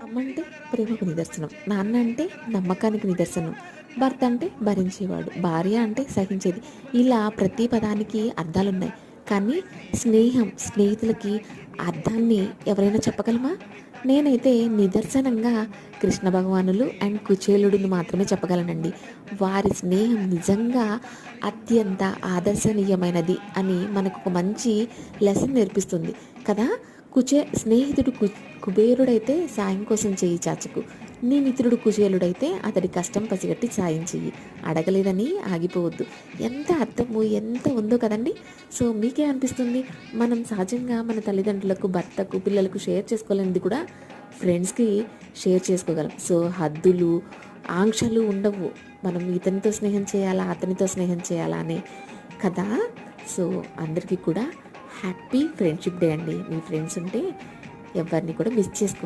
అమ్మ అంటే ప్రేమకు నిదర్శనం, నాన్న అంటే నమ్మకానికి నిదర్శనం, భర్త అంటే భరించేవాడు, భార్య అంటే సహించేది. ఇలా ప్రతి పదానికి అర్థాలున్నాయి. కానీ స్నేహితులకి అర్థాన్ని ఎవరైనా చెప్పగలమా? నేనైతే నిదర్శనంగా కృష్ణ భగవానులు అండ్ కుచేలుడిని మాత్రమే చెప్పగలనండి. వారి స్నేహం నిజంగా అత్యంత ఆదర్శనీయమైనది అని మనకు ఒక మంచి లెసన్ నేర్పిస్తుంది కదా. స్నేహితుడు కుబేరుడైతే సాయం కోసం చెయ్యి చాచకు, నీ మిత్రుడు కుచేలుడైతే అతడి కష్టం పసిగట్టి సాయం చెయ్యి, అడగలేదని ఆగిపోవద్దు. ఎంత అర్థము ఎంత ఉందో కదండి. సో మీకే అనిపిస్తుంది? మనం సహజంగా మన తల్లిదండ్రులకు, భర్తకు, పిల్లలకు షేర్ చేసుకోలేనిది కూడా ఫ్రెండ్స్కి షేర్ చేసుకోగలం. సో హద్దులు, ఆంక్షలు ఉండవు. మనం ఇతనితో స్నేహం చేయాలా, అతనితో స్నేహం చేయాలా అని కదా. సో అందరికీ కూడా హ్యాపీ ఫ్రెండ్షిప్ డే అండి. మీ ఫ్రెండ్స్ ఉంటే ఎవరిని కూడా మిస్ చేసుకో